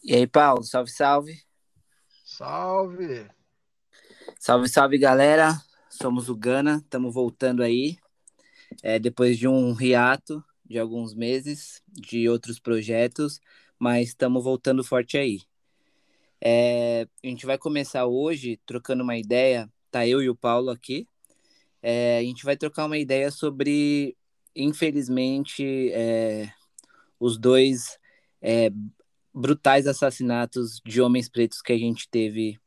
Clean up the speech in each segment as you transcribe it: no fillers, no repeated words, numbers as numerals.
E aí, Paulo, salve, salve. Salve! Salve, salve, galera. Somos o Gana, estamos voltando aí, depois de um hiato de alguns meses, de outros projetos, mas estamos voltando forte aí. A gente vai começar hoje trocando uma ideia, tá eu e o Paulo aqui. A gente vai trocar uma ideia sobre, infelizmente, os dois é, brutais assassinatos de homens pretos que a gente teve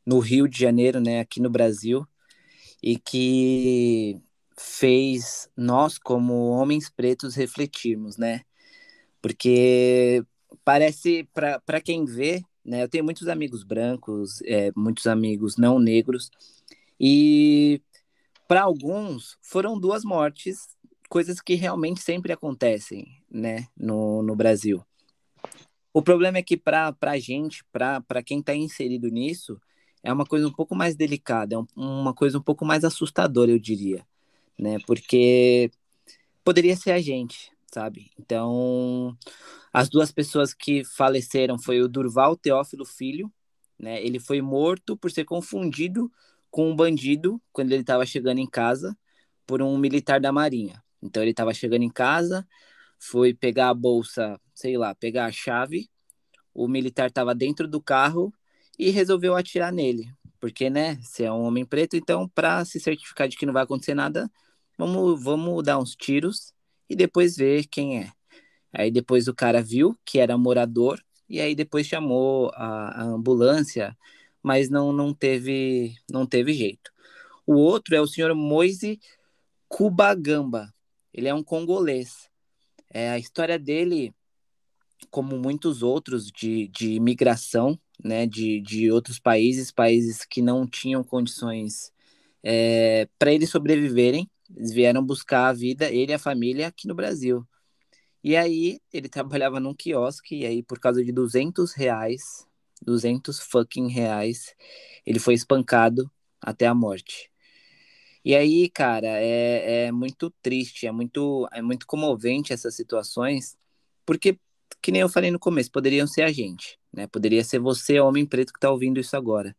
no Rio de Janeiro, né, aqui no Brasil, e que fez nós, como homens pretos, refletirmos, né? Porque parece, para quem vê, né, eu tenho muitos amigos brancos, muitos amigos não negros, e para alguns foram duas mortes, coisas que realmente sempre acontecem, né, no Brasil. O problema é que para a gente, para quem está inserido nisso, é uma coisa um pouco mais delicada, uma coisa um pouco mais assustadora, eu diria, né? Porque poderia ser a gente, sabe? Então, as duas pessoas que faleceram foi o Durval Teófilo Filho, né? Ele foi morto por ser confundido com um bandido quando ele estava chegando em casa por um militar da Marinha. Então, ele estava chegando em casa, foi pegar a bolsa, sei lá, pegar a chave, o militar estava dentro do carro e resolveu atirar nele. Porque, né, se é um homem preto, então, para se certificar de que não vai acontecer nada, vamos dar uns tiros e depois ver quem é. Aí depois o cara viu que era morador e aí depois chamou a ambulância, mas não teve jeito. O outro é o senhor Moise Kubagamba. Ele é um congolês. A história dele, como muitos outros de imigração, né, de outros países que não tinham condições para eles sobreviverem, eles vieram buscar a vida, ele e a família, aqui no Brasil. E aí ele trabalhava num quiosque, e aí por causa de R$ 200, 200 fucking reais, ele foi espancado até a morte. E aí, cara, é muito triste, é muito comovente essas situações, porque, que nem eu falei no começo, poderiam ser a gente, né? Poderia ser você, homem preto, que tá ouvindo isso agora.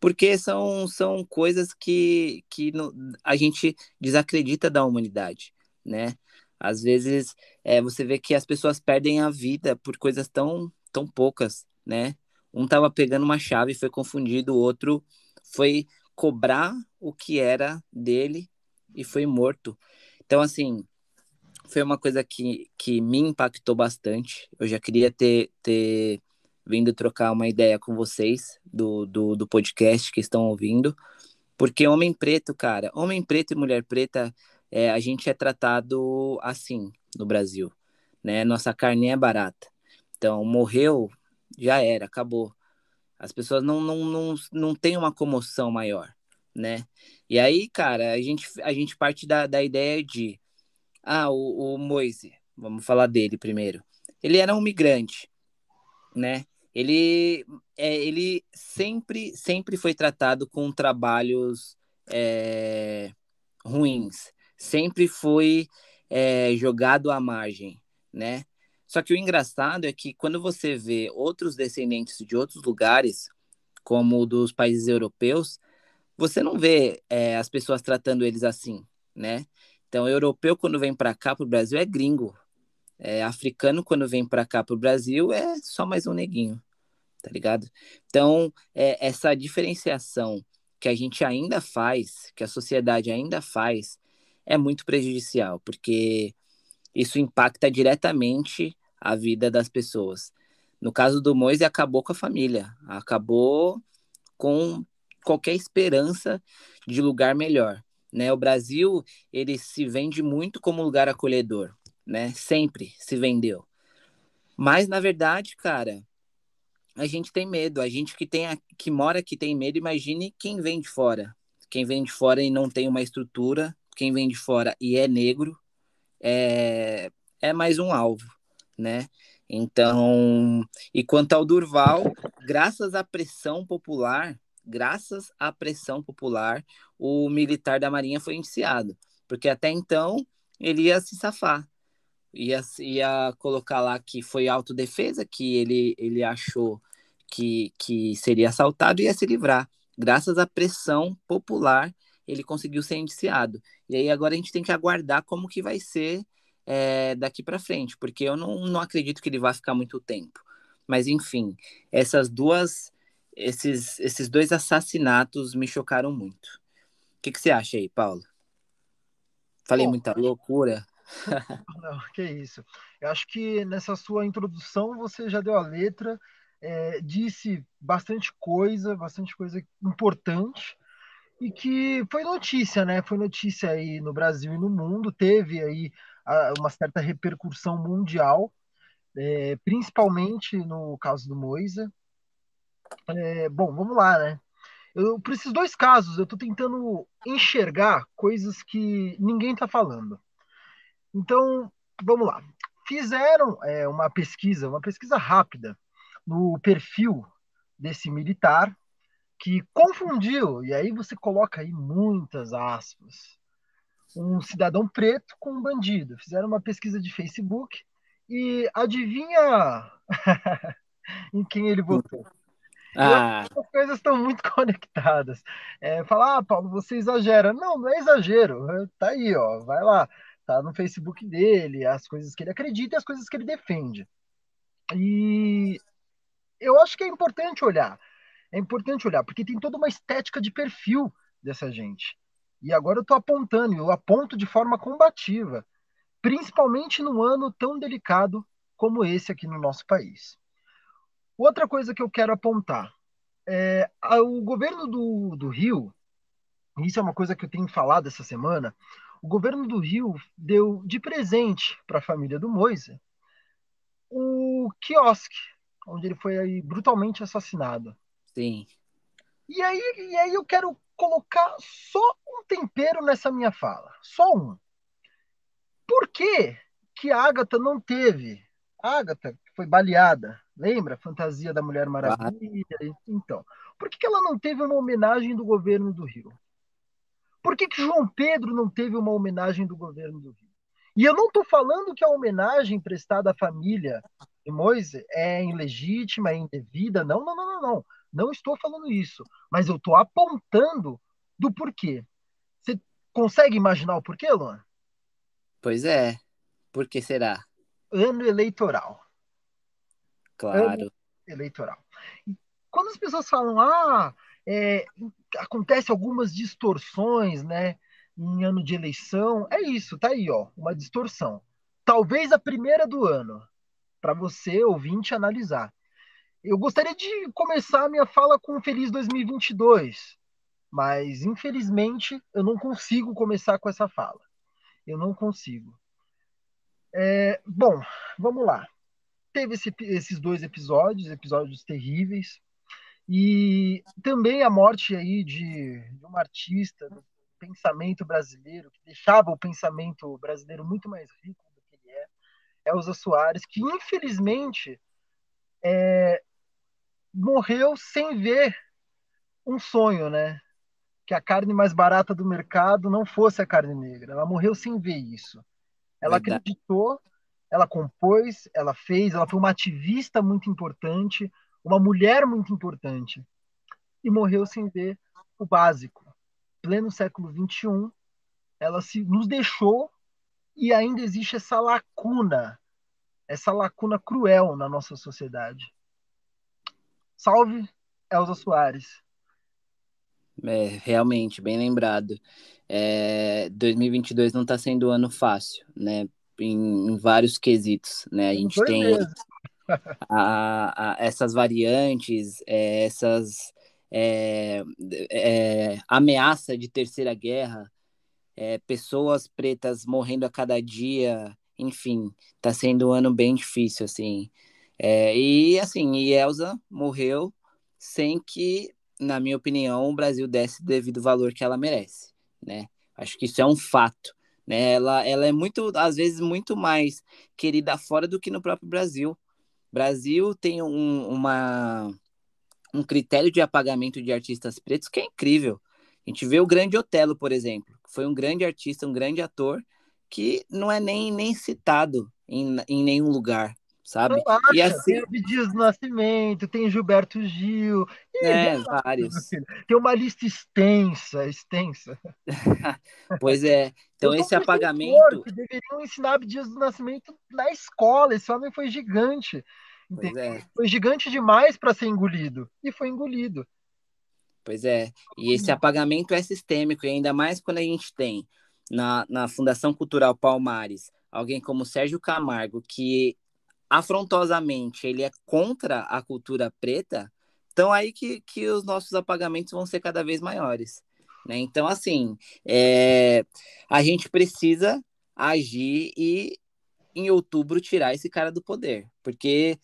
Porque são coisas que a gente desacredita da humanidade, né? Às vezes você vê que as pessoas perdem a vida por coisas tão poucas, né? Um tava pegando uma chave, foi confundido, o outro foi cobrar o que era dele e foi morto. Então, assim, foi uma coisa que me impactou bastante. Eu já queria ter vindo trocar uma ideia com vocês do podcast que estão ouvindo, porque homem preto, cara, homem preto e mulher preta, a gente é tratado assim no Brasil, né? Nossa carne é barata. Então, morreu, já era, acabou. As pessoas não têm uma comoção maior, né? E aí, cara, a gente parte da ideia de o Moise, vamos falar dele primeiro. Ele era um migrante, né? Ele sempre foi tratado com trabalhos é, ruins, sempre foi jogado à margem, né? Só que o engraçado é que quando você vê outros descendentes de outros lugares, como dos países europeus, você não vê as pessoas tratando eles assim, né? Então, europeu quando vem para cá, para o Brasil, é gringo. Africano quando vem para cá, para o Brasil, é só mais um neguinho, tá ligado? Então, essa diferenciação que a gente ainda faz, que a sociedade ainda faz, é muito prejudicial, porque isso impacta diretamente a vida das pessoas. No caso do Moise, acabou com a família, acabou com qualquer esperança de lugar melhor, né? O Brasil, ele se vende muito como lugar acolhedor, né? Sempre se vendeu. Mas na verdade, cara, a gente tem medo. A gente que mora aqui tem medo. Imagine quem vem de fora. Quem vem de fora e não tem uma estrutura, quem vem de fora e é negro, é, é mais um alvo, né? Então, e quanto ao Durval, graças à pressão popular, o militar da Marinha foi indiciado, porque até então ele ia se safar, ia colocar lá que foi autodefesa, que ele achou que seria assaltado e ia se livrar. Graças à pressão popular, ele conseguiu ser indiciado. E aí agora a gente tem que aguardar como que vai ser daqui para frente, porque eu não acredito que ele vai ficar muito tempo. Mas enfim, esses dois assassinatos me chocaram muito. O que você acha aí, Paulo? Falei Bom, muita loucura? não, que isso. Eu acho que nessa sua introdução você já deu a letra, disse bastante coisa importante e que foi notícia, né? Foi notícia aí no Brasil e no mundo, teve aí uma certa repercussão mundial, principalmente no caso do Moisa. Bom, vamos lá, né? Por esses dois casos, eu estou tentando enxergar coisas que ninguém está falando. Então, vamos lá. Fizeram uma pesquisa rápida no perfil desse militar que confundiu, e aí você coloca aí muitas aspas, um cidadão preto com um bandido. Fizeram uma pesquisa de Facebook e adivinha em quem ele votou? Eu acho Ah, que as coisas estão muito conectadas. Falar, Paulo, você exagera. Não, não é exagero. Tá aí, ó, vai lá. Tá no Facebook dele, as coisas que ele acredita e as coisas que ele defende. E eu acho que é importante olhar. É importante olhar, porque tem toda uma estética de perfil dessa gente. E agora eu estou apontando, e eu aponto de forma combativa, principalmente num ano tão delicado como esse aqui no nosso país. Outra coisa que eu quero apontar, o governo do Rio, isso é uma coisa que eu tenho falado essa semana, o governo do Rio deu de presente para a família do Moise o quiosque, onde ele foi aí brutalmente assassinado. sim. E aí eu quero colocar só um tempero nessa minha fala, só um. Por que que a Agatha não teve? A Agatha que foi baleada, lembra? A fantasia da Mulher Claro. Maravilha. Então, por que que ela não teve uma homenagem do governo do Rio? Por que que João Pedro não teve uma homenagem do governo do Rio? E eu não estou falando que a homenagem prestada à família de Moise é ilegítima, é indevida. Não, não, não, não, não. Não estou falando isso. Mas eu estou apontando do porquê. Você consegue imaginar o porquê, Luan? Pois é. Por que será? Ano eleitoral. Ano Claro. eleitoral. Quando as pessoas falam, é, acontece algumas distorções, né, em ano de eleição, é isso, tá aí, ó, uma distorsão. Talvez a primeira do ano, para você, ouvinte, analisar. Eu gostaria de começar a minha fala com um Feliz 2022, mas infelizmente eu não consigo começar com essa fala. Eu não consigo. Bom, vamos lá. Teve esses dois episódios terríveis. E também a morte aí de uma artista do pensamento brasileiro, que deixava o pensamento brasileiro muito mais rico do que ele é, Elza Soares, que infelizmente morreu sem ver um sonho, né? Que a carne mais barata do mercado não fosse a carne negra. Ela morreu sem ver isso. Ela Verdade. acreditou, ela compôs, ela fez, ela foi uma ativista muito importante, uma mulher muito importante, e morreu sem ver o básico. Pleno século XXI, ela nos deixou e ainda existe essa lacuna cruel na nossa sociedade. Salve Elza Soares. Realmente, bem lembrado. 2022 não está sendo um ano fácil, né? Em vários quesitos, né? A Temos gente dois tem meses. essas variantes, essas ameaça de terceira guerra, pessoas pretas morrendo a cada dia, enfim, está sendo um ano bem difícil, assim. E Elsa morreu sem que, na minha opinião, o Brasil desse o devido valor que ela merece, né? Acho que isso é um fato, né? Ela é muito, às vezes, muito mais querida fora do que no próprio Brasil. Brasil tem um critério de apagamento de artistas pretos que é incrível. A gente vê o Grande Otelo, por exemplo, que foi um grande artista, um grande ator, que não é nem citado em nenhum lugar, sabe? E Relaxa, tem assim, Abdias do Nascimento, tem Gilberto Gil, e né, relaxa, meu vários. filho. Tem uma lista extensa, extensa. Pois é. Eu Então sou um esse defensor apagamento, que deveriam ensinar Abdias do Nascimento na escola. Esse homem foi gigante, pois entendeu? é, Foi gigante demais para ser engolido, e foi engolido. pois é. E esse apagamento é sistêmico, e ainda mais quando a gente tem na Fundação Cultural Palmares alguém como Sérgio Camargo, que afrontosamente ele é contra a cultura preta, então aí que os nossos apagamentos vão ser cada vez maiores. Né? Então, assim, a gente precisa agir e em outubro tirar esse cara do poder, porque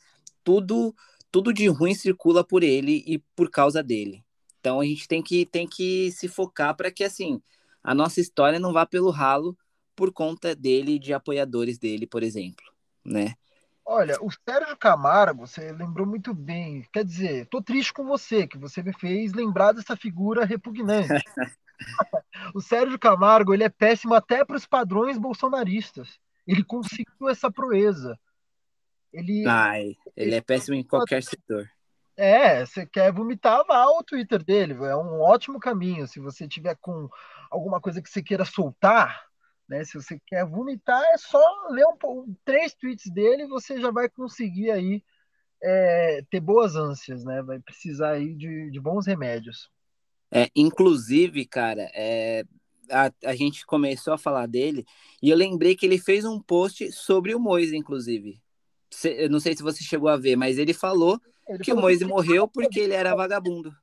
tudo tudo de ruim circula por ele e por causa dele. Então a gente tem que se focar para que assim a nossa história não vá pelo ralo por conta dele e de apoiadores dele, por exemplo, né? Olha, o Sérgio Camargo, você lembrou muito bem. Quer dizer, tô triste com você, que você me fez lembrar dessa figura repugnante. O Sérgio Camargo, ele é péssimo até para os padrões bolsonaristas. Ele conseguiu essa proeza. Ele, Ai, ele ele é péssimo em qualquer setor. você quer vomitar, vá ao Twitter dele. É um ótimo caminho. Se você tiver com alguma coisa que você queira soltar, né? Se você quer vomitar, é só ler três tweets dele e você já vai conseguir aí ter boas ânsias, né? Vai precisar aí de bons remédios. Inclusive, cara, a gente começou a falar dele e eu lembrei que ele fez um post sobre o Moise, inclusive. Eu não sei se você chegou a ver, mas ele falou Ele que o falou que Moise morreu porque ele era vagabundo.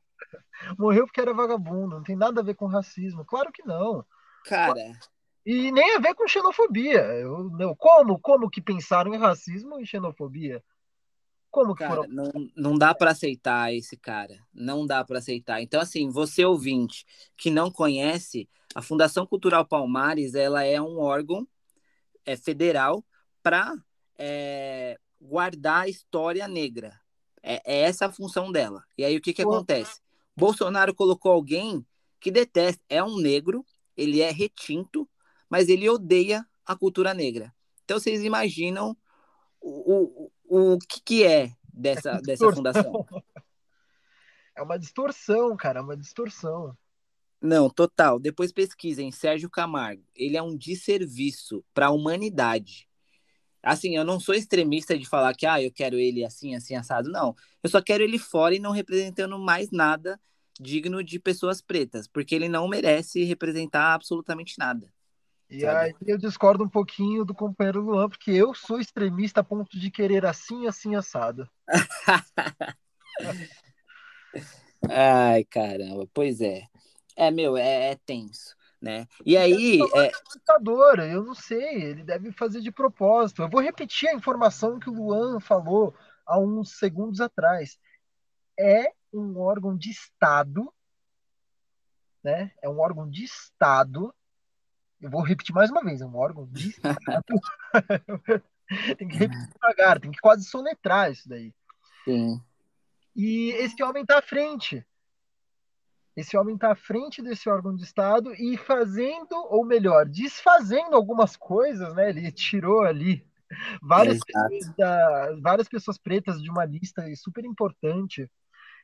morreu porque era vagabundo, não tem nada a ver com racismo. Claro que não. Cara, E nem a ver com xenofobia. Como que pensaram em racismo e xenofobia? Como que foram? não dá para aceitar esse cara. Não dá para aceitar. Então, assim, você ouvinte que não conhece, a Fundação Cultural Palmares, ela é um órgão federal para guardar a história negra. É essa a função dela. E aí o que acontece? Bolsonaro colocou alguém que detesta, é um negro, ele é retinto, mas ele odeia a cultura negra. Então vocês imaginam o que é dessa fundação? É uma distorção, cara, é uma distorção. Não, total. Depois pesquisem Sérgio Camargo. Ele é um desserviço para a humanidade. Assim, eu não sou extremista de falar que eu quero ele assim, assim, assado. Não. Eu só quero ele fora e não representando mais nada digno de pessoas pretas, porque ele não merece representar absolutamente nada, E sabe? aí eu discordo um pouquinho do companheiro Luan, porque eu sou extremista a ponto de querer assim, assim, assado. Ai, caramba, pois é. Meu, é tenso, né? E E ele aí, falou que é ditador, eu não sei, ele deve fazer de propósito. Eu vou repetir a informação que o Luan falou há uns segundos atrás. É um órgão de Estado, né? É um órgão de Estado. Eu vou repetir mais uma vez, é um órgão de Estado. Tem que repetir devagar, tem que quase soletrar isso daí. sim, E esse homem está à frente. Esse homem está à frente desse órgão de Estado e fazendo, ou melhor, desfazendo algumas coisas, né? Ele tirou ali exato. várias pessoas pretas de uma lista super importante.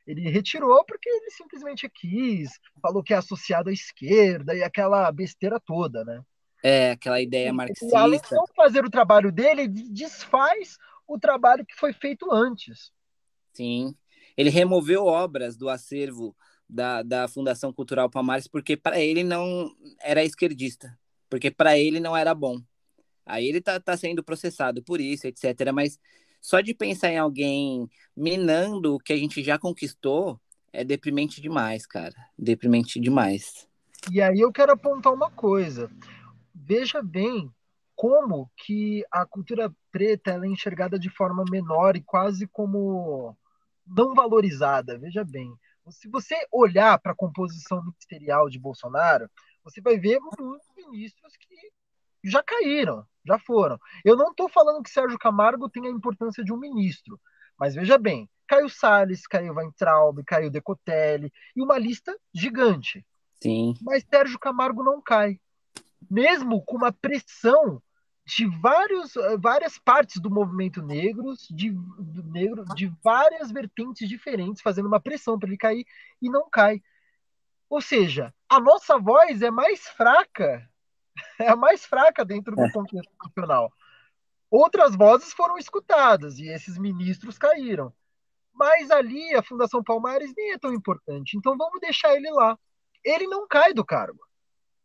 Ele retirou porque ele simplesmente quis, falou que é associado à esquerda e aquela besteira toda, né? É, aquela ideia E além de marxista, não fazer o trabalho dele, ele desfaz o trabalho que foi feito antes. sim. Ele removeu obras do acervo da Fundação Cultural Palmares porque para ele não era esquerdista, porque para ele não era bom. Aí ele tá sendo processado por isso, etc. Mas só de pensar em alguém minando o que a gente já conquistou é deprimente demais, cara. Deprimente demais. E aí eu quero apontar uma coisa. Veja bem como que a cultura preta ela é enxergada de forma menor e quase como não valorizada. Veja bem, se você olhar para a composição ministerial de Bolsonaro, você vai ver muitos ministros que já caíram, já foram. Eu não estou falando que Sérgio Camargo tem a importância de um ministro, mas veja bem, caiu Salles, caiu Weintraub, caiu Decotelli, e uma lista gigante. Sim, Mas Sérgio Camargo não cai mesmo com uma pressão de várias partes do movimento negro, de várias vertentes diferentes, fazendo uma pressão para ele cair e não cai. Ou seja, a nossa voz é mais fraca, é a mais fraca dentro do contexto nacional. Outras vozes foram escutadas e esses ministros caíram. Mas ali a Fundação Palmares nem é tão importante. Então vamos deixar ele lá. Ele não cai do cargo.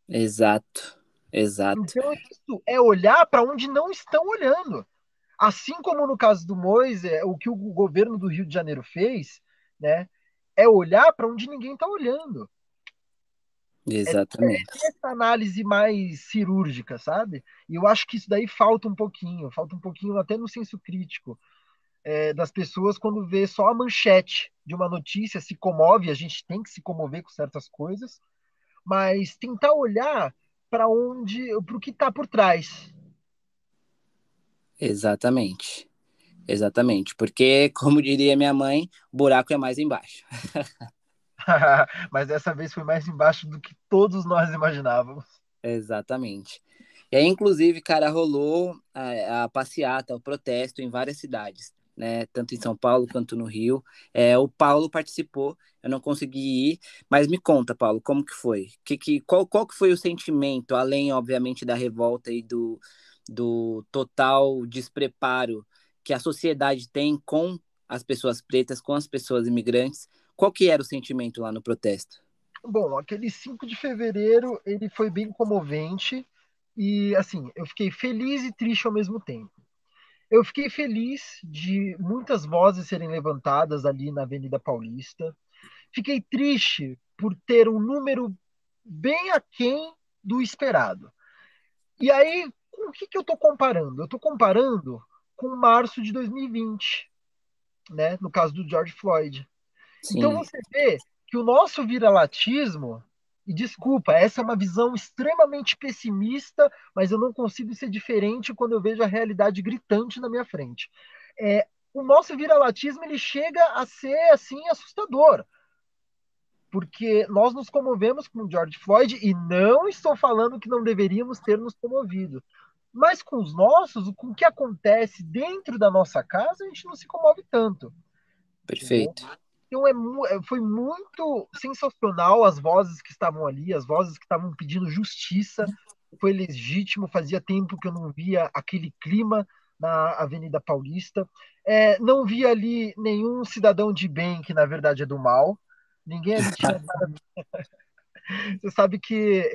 Exato, exato, Então isso é olhar para onde não estão olhando. Assim como no caso do Moise, o que o governo do Rio de Janeiro fez, né, é olhar para onde ninguém está olhando. É ter exatamente, essa análise mais cirúrgica, sabe? E eu acho que isso daí falta um pouquinho até no senso crítico das pessoas quando vê só a manchete de uma notícia, se comove, a gente tem que se comover com certas coisas, mas tentar olhar para o que está por trás. exatamente, exatamente. Porque, como diria minha mãe, o buraco é mais embaixo. Mas dessa vez foi mais embaixo do que todos nós imaginávamos. Exatamente. E aí, inclusive, cara, rolou a passeata, o protesto em várias cidades, né? Tanto em São Paulo quanto no Rio. O Paulo participou, eu não consegui ir, mas me conta, Paulo, como que foi? Qual que foi o sentimento, além, obviamente, da revolta e do total despreparo que a sociedade tem com as pessoas pretas, com as pessoas imigrantes? Qual que era o sentimento lá no protesto? Bom, aquele 5 de fevereiro, ele foi bem comovente e, assim, eu fiquei feliz e triste ao mesmo tempo. Eu fiquei feliz de muitas vozes serem levantadas ali na Avenida Paulista. Fiquei triste por ter um número bem aquém do esperado. E aí, com o que eu estou comparando? Eu estou comparando com março de 2020, né? No caso do George Floyd. Então Sim, você vê que o nosso viralatismo, e desculpa, essa é uma visão extremamente pessimista, mas eu não consigo ser diferente quando eu vejo a realidade gritante na minha frente. O nosso viralatismo ele chega a ser assim assustador, porque nós nos comovemos com o George Floyd e não estou falando que não deveríamos ter nos comovido. Mas com os nossos, com o que acontece dentro da nossa casa, a gente não se comove tanto, entendeu? perfeito. Então foi muito sensacional as vozes que estavam ali, as vozes que estavam pedindo justiça. Foi legítimo, fazia tempo que eu não via aquele clima na Avenida Paulista. Não vi ali nenhum cidadão de bem que na verdade é do mal. Ninguém ali tinha. Você sabe que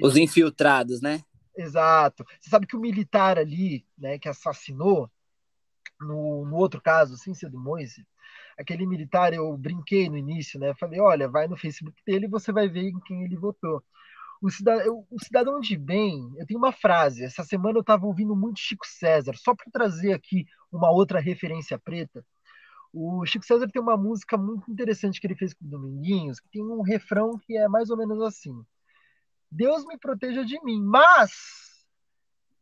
Os infiltrados, né? exato. Você sabe que o militar ali, né, que assassinou no outro caso, sem ser do Moise, aquele militar, eu brinquei no início, né? Falei, olha, vai no Facebook dele e você vai ver em quem ele votou. O cidadão de bem, eu tenho uma frase. Essa semana eu estava ouvindo muito Chico César, só para trazer aqui uma outra referência preta. O Chico César tem uma música muito interessante que ele fez com o Dominguinhos, que tem um refrão que é mais ou menos assim: Deus me proteja de mim, mas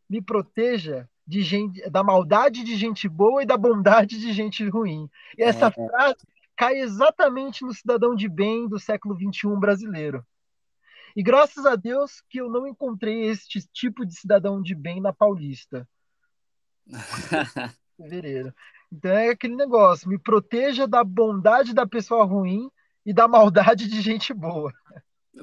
me proteja de gente, da maldade de gente boa e da bondade de gente ruim. E essa É, frase cai exatamente no cidadão de bem do século XXI brasileiro. E graças a Deus que eu não encontrei este tipo de cidadão de bem na Paulista, em fevereiro. Então é aquele negócio, me proteja da bondade da pessoa ruim e da maldade de gente boa.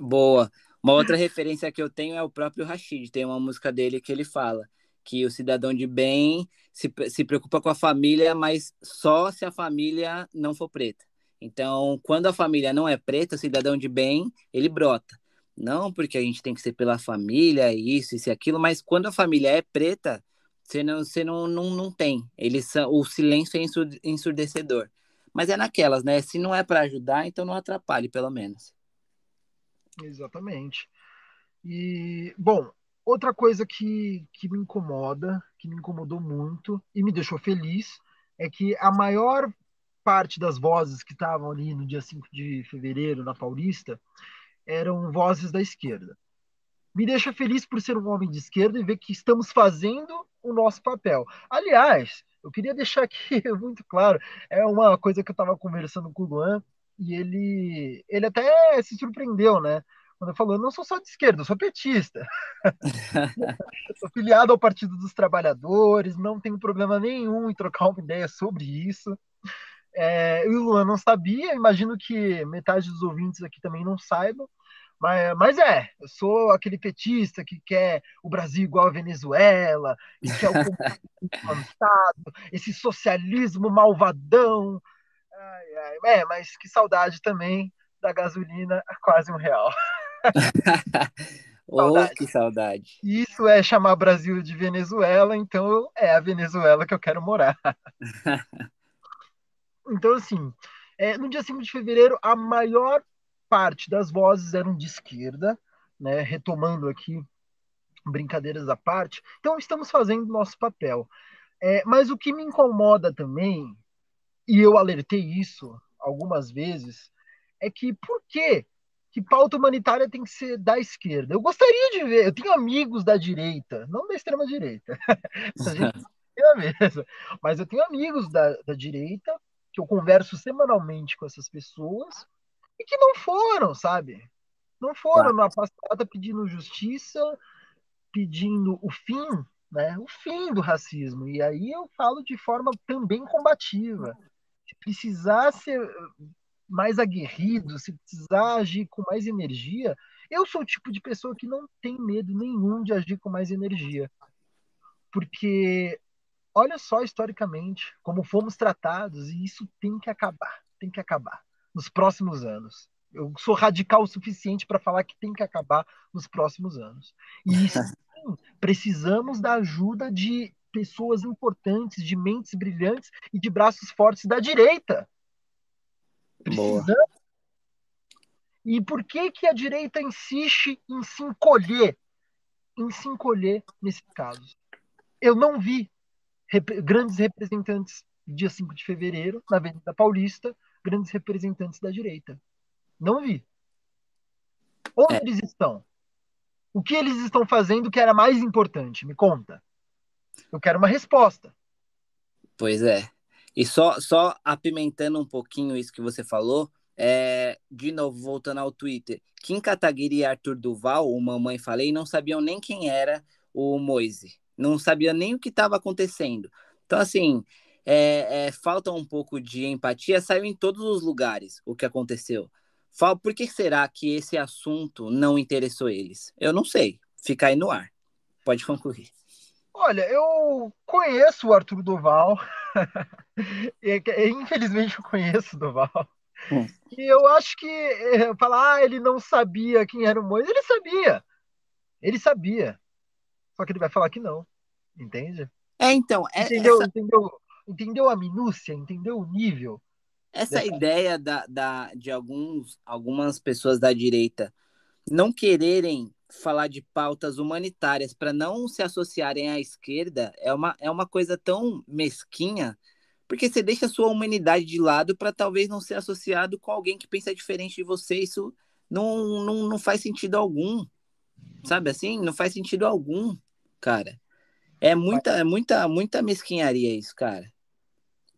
boa. Uma outra referência que eu tenho é o próprio Rashid. Tem uma música dele que ele fala que o cidadão de bem se preocupa com a família, mas só se a família não for preta. Então, quando a família não é preta, o cidadão de bem, ele brota. Não porque a gente tem que ser pela família, isso e aquilo, mas quando a família é preta, você não tem. O silêncio é ensurdecedor. Mas é naquelas, né? Se não é para ajudar, então não atrapalhe, pelo menos. Exatamente. E, bom, outra coisa que me incomoda, que me incomodou muito e me deixou feliz, é que a maior parte das vozes que estavam ali no dia 5 de fevereiro na Paulista eram vozes da esquerda. Me deixa feliz por ser um homem de esquerda e ver que estamos fazendo o nosso papel. Aliás, eu queria deixar aqui muito claro, é uma coisa que eu estava conversando com o Luan e ele até se surpreendeu, né? Quando eu falo, eu não sou só de esquerda, eu sou petista. Eu sou filiado ao Partido dos Trabalhadores, não tenho problema nenhum em trocar uma ideia sobre isso. E o Luan não sabia, imagino que metade dos ouvintes aqui também não saibam. Mas eu sou aquele petista que quer o Brasil igual a Venezuela e quer o comunismo implantado, esse socialismo malvadão. Mas que saudade também da gasolina a quase R$ 1. Oh, Saudade. que saudade. Isso é chamar Brasil de Venezuela, então é a Venezuela que eu quero morar. Então, assim, no dia 5 de fevereiro, a maior parte das vozes eram de esquerda, né? Retomando aqui, brincadeiras à parte. Então, estamos fazendo nosso papel. Mas o que me incomoda também, e eu alertei isso algumas vezes, é que por que pauta humanitária tem que ser da esquerda? Eu gostaria de ver, eu tenho amigos da direita, não da extrema direita, essa gente é a mesma, mas eu tenho amigos da direita, que eu converso semanalmente com essas pessoas, e que não foram, sabe? Não foram Claro. na passada pedindo justiça, pedindo o fim, né? O fim do racismo. E aí eu falo de forma também combativa. Se precisar ser mais aguerrido, se precisar agir com mais energia, eu sou o tipo de pessoa que não tem medo nenhum de agir com mais energia. Porque olha só historicamente como fomos tratados e isso tem que acabar nos próximos anos. Eu sou radical o suficiente para falar que tem que acabar nos próximos anos. E sim, precisamos da ajuda de pessoas importantes, de mentes brilhantes e de braços fortes da direita. Boa. Precisamos. E por que que a direita insiste em se encolher nesses casos? Eu não vi grandes representantes, dia 5 de fevereiro, na Avenida Paulista, grandes representantes da direita. Não vi. Onde É, eles estão? O que eles estão fazendo que era mais importante? Me conta. Eu quero uma resposta. pois é. E só apimentando um pouquinho isso que você falou, de novo, voltando ao Twitter, Kim Kataguiri e Arthur Duval, o Mamãe Falei, não sabiam nem quem era o Moise. Não sabiam nem o que estava acontecendo. Então, assim, falta um pouco de empatia, saiu em todos os lugares o que aconteceu. Por que será que esse assunto não interessou eles? Eu não sei. Fica aí no ar. Pode concluir. Olha, eu conheço o Arthur Duval. Infelizmente eu conheço o Duval. Hum. E eu acho que falar, ele não sabia quem era o Moisés, ele sabia. Ele sabia. Só que ele vai falar que não. Entende? Então, Entendeu? Entendeu a minúcia? Entendeu o nível essa dessa. ideia de algumas pessoas da direita não quererem falar de pautas humanitárias para não se associarem à esquerda é uma coisa tão mesquinha, porque você deixa a sua humanidade de lado para talvez não ser associado com alguém que pensa diferente de você. Isso não faz sentido algum, sabe assim? Não faz sentido algum, cara. É muita mesquinharia isso, cara.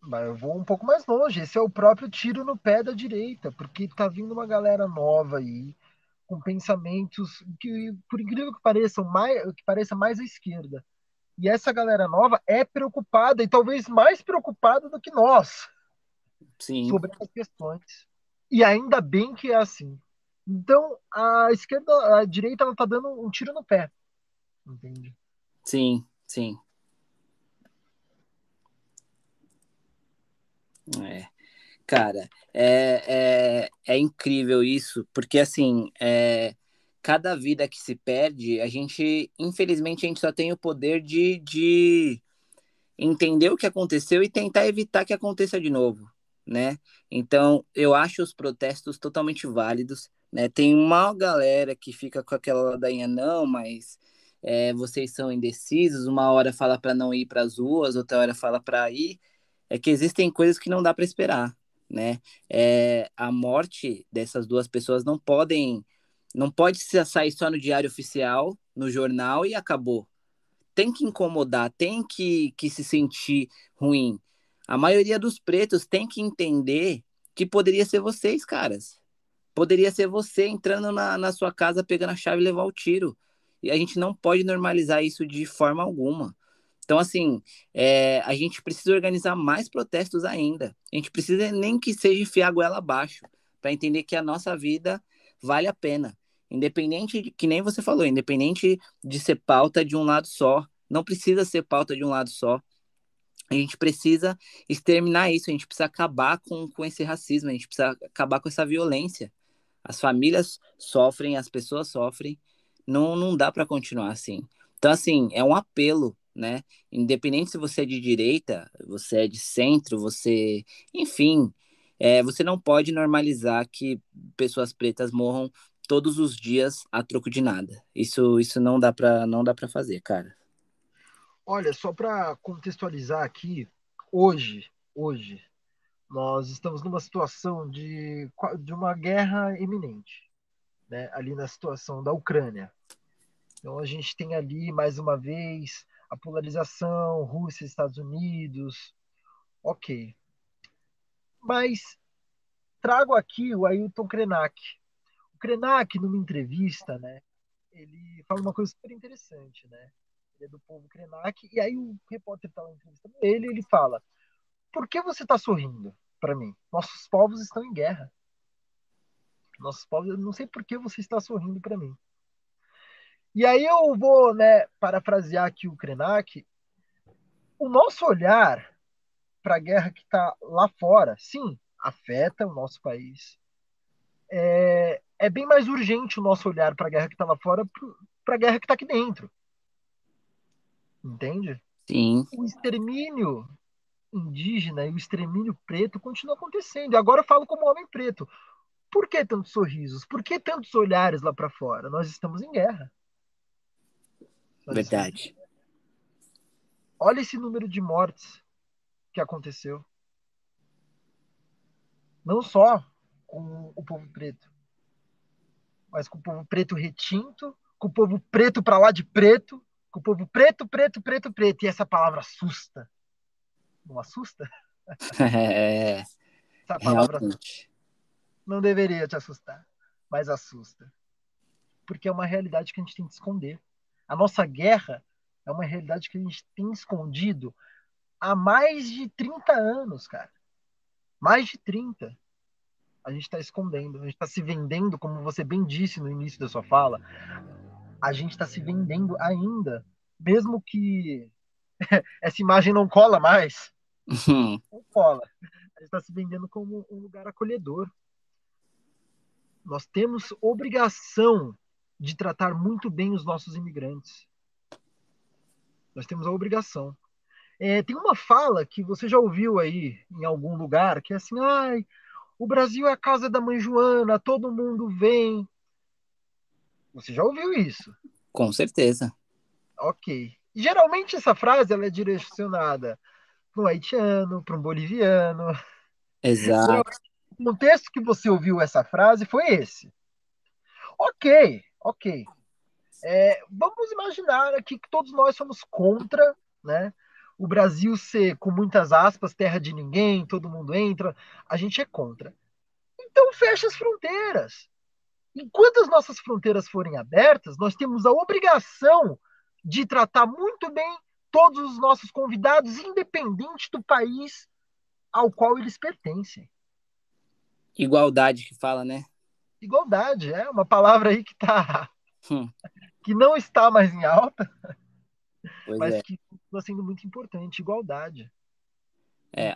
Mas eu vou um pouco mais longe. Esse é o próprio tiro no pé da direita, porque tá vindo uma galera nova aí, com pensamentos que, por incrível que pareça mais à esquerda. E essa galera nova é preocupada, e talvez mais preocupada do que nós, Sim, sobre essas questões. E ainda bem que é assim. Então, a direita, ela tá dando um tiro no pé, entende? sim, sim. É. Cara, é incrível isso, porque assim, cada vida que se perde, infelizmente, a gente só tem o poder de entender o que aconteceu e tentar evitar que aconteça de novo, né? Então, eu acho os protestos totalmente válidos, né? Tem uma galera que fica com aquela ladainha, não, mas vocês são indecisos, uma hora fala para não ir para as ruas, outra hora fala para ir. É que existem coisas que não dá para esperar, né? A morte dessas duas pessoas não pode sair só no diário oficial, no jornal e acabou. Tem que incomodar, tem que se sentir ruim. A maioria dos pretos tem que entender que poderia ser vocês, caras. Poderia ser você entrando na sua casa, pegando a chave e levar o tiro. E a gente não pode normalizar isso de forma alguma. Então, assim, a gente precisa organizar mais protestos ainda. A gente precisa nem que seja enfiar a goela abaixo, para entender que a nossa vida vale a pena. Independente, que nem você falou, independente de ser pauta de um lado só. Não precisa ser pauta de um lado só. A gente precisa exterminar isso, a gente precisa acabar com esse racismo, a gente precisa acabar com essa violência. As famílias sofrem, as pessoas sofrem, não dá para continuar assim. Então, assim, é um apelo, né? Independente se você é de direita, você é de centro, você. Enfim, você não pode normalizar que pessoas pretas morram todos os dias a troco de nada. Isso não dá para fazer, cara. Olha, só para contextualizar aqui, hoje, nós estamos numa situação de uma guerra iminente, né? Ali na situação da Ucrânia. Então a gente tem ali, mais uma vez, a polarização, Rússia e Estados Unidos, ok. Mas trago aqui o Ailton Krenak. O Krenak, numa entrevista, né, ele fala uma coisa super interessante, né? Ele é do povo Krenak, e aí o repórter está lá entrevistando ele fala: por que você está sorrindo para mim? Nossos povos estão em guerra. Nossos povos, eu não sei por que você está sorrindo para mim. E aí eu vou, né, parafrasear aqui o Krenak. O nosso olhar para a guerra que está lá fora, sim, afeta o nosso país. É bem mais urgente o nosso olhar para a guerra que está lá fora para a guerra que está aqui dentro. Entende? Sim. O extermínio indígena e o extermínio preto continua acontecendo. E agora eu falo como homem preto. Por que tantos sorrisos? Por que tantos olhares lá para fora? Nós estamos em guerra. Nós estamos... Verdade. Olha esse número de mortes que aconteceu. Não só com o povo preto, mas com o povo preto retinto, com o povo preto para lá de preto, com o povo preto, preto, preto, preto. E essa palavra assusta. Não assusta? É, Essa palavra realmente. não deveria te assustar, mas assusta. Porque é uma realidade que a gente tem que esconder. A nossa guerra é uma realidade que a gente tem escondido há mais de 30 anos, cara. Mais de 30. A gente está escondendo, a gente está se vendendo, como você bem disse no início da sua fala, a gente está se vendendo ainda, mesmo que essa imagem não cola mais, não cola. A gente está se vendendo como um lugar acolhedor. Nós temos obrigação de tratar muito bem os nossos imigrantes. Nós temos a obrigação. Tem uma fala que você já ouviu aí em algum lugar, que é assim: ai, o Brasil é a casa da mãe Joana, todo mundo vem. Você já ouviu isso? Com certeza. Ok. Geralmente essa frase ela é direcionada para um haitiano, para um boliviano. Exato. Geralmente, o contexto que você ouviu essa frase foi esse. Ok, ok. Vamos imaginar aqui que todos nós somos contra, né? O Brasil ser, com muitas aspas, terra de ninguém, todo mundo entra, a gente é contra. Então fecha as fronteiras. Enquanto as nossas fronteiras forem abertas, nós temos a obrigação de tratar muito bem todos os nossos convidados, independente do país ao qual eles pertencem. Igualdade que fala, né? Igualdade é uma palavra aí Hum, que não está mais em alta, pois mas é. que está sendo muito importante. Igualdade.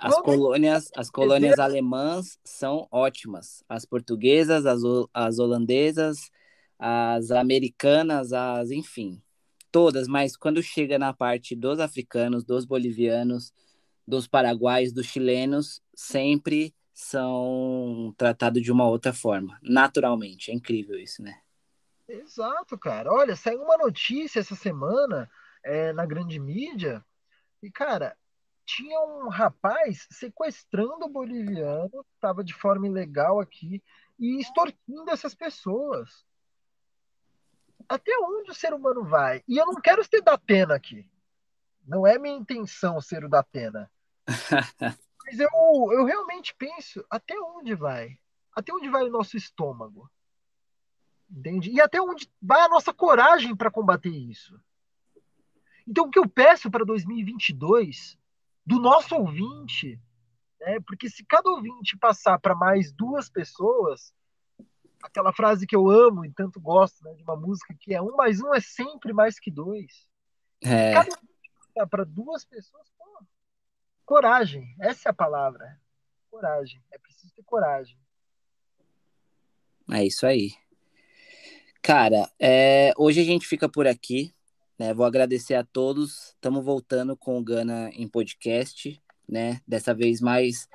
As Enquanto colônias, as viver, colônias alemãs são ótimas. As portuguesas, as holandesas, as americanas, enfim, todas. Mas quando chega na parte dos africanos, dos bolivianos, dos paraguaios, dos chilenos, sempre são tratados de uma outra forma, naturalmente. É incrível isso, né? exato, cara. Olha, saiu uma notícia essa semana na grande mídia e, cara, tinha um rapaz sequestrando o boliviano, estava de forma ilegal aqui e extorquindo essas pessoas. Até onde o ser humano vai? E eu não quero ser da pena aqui. Não é minha intenção ser o da pena. Mas eu realmente penso, até onde vai? até onde vai o nosso estômago? Entende? E até onde vai a nossa coragem para combater isso? Então, o que eu peço para 2022 do nosso ouvinte, né? Porque se cada ouvinte passar para mais 2 pessoas, aquela frase que eu amo e tanto gosto, né, de uma música que é 1 mais 1 é sempre mais que 2. Se É, cada ouvinte passar para 2 pessoas, pô, coragem, essa é a palavra. Coragem, é preciso ter coragem. é isso aí. Cara, hoje a gente fica por aqui, né? Vou agradecer a todos. Estamos voltando com o Gana em podcast, né? Dessa vez mais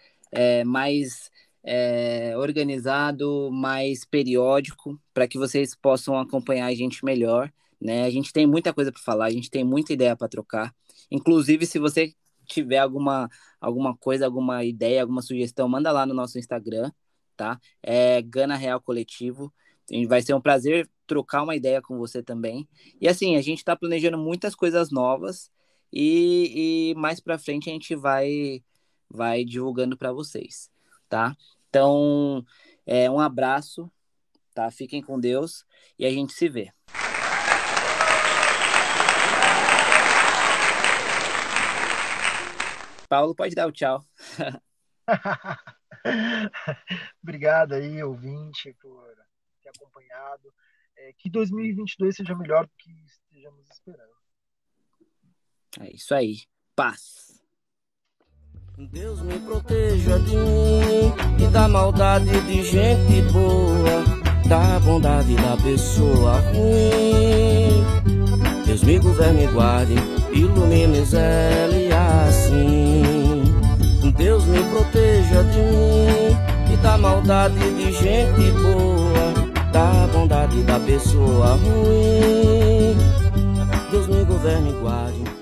organizado, mais periódico, para que vocês possam acompanhar a gente melhor, né? A gente tem muita coisa para falar, a gente tem muita ideia para trocar. Inclusive, se você tiver alguma coisa, alguma ideia, alguma sugestão, manda lá no nosso Instagram, tá? É Gana Real Coletivo. E vai ser um prazer trocar uma ideia com você também. E assim, a gente está planejando muitas coisas novas e mais para frente a gente vai divulgando para vocês, tá? Então, um abraço, tá? Fiquem com Deus e a gente se vê. Paulo, pode dar o tchau. Obrigado aí, ouvinte, por ter acompanhado. Que 2022 seja melhor do que estejamos esperando. É isso aí. Paz. Deus me proteja de mim e da maldade de gente boa, da bondade da pessoa ruim. Deus me governe e guarde, ilumine zele assim. Deus me proteja de mim e da maldade de gente boa, da bondade da pessoa ruim. Deus me governe e guarde.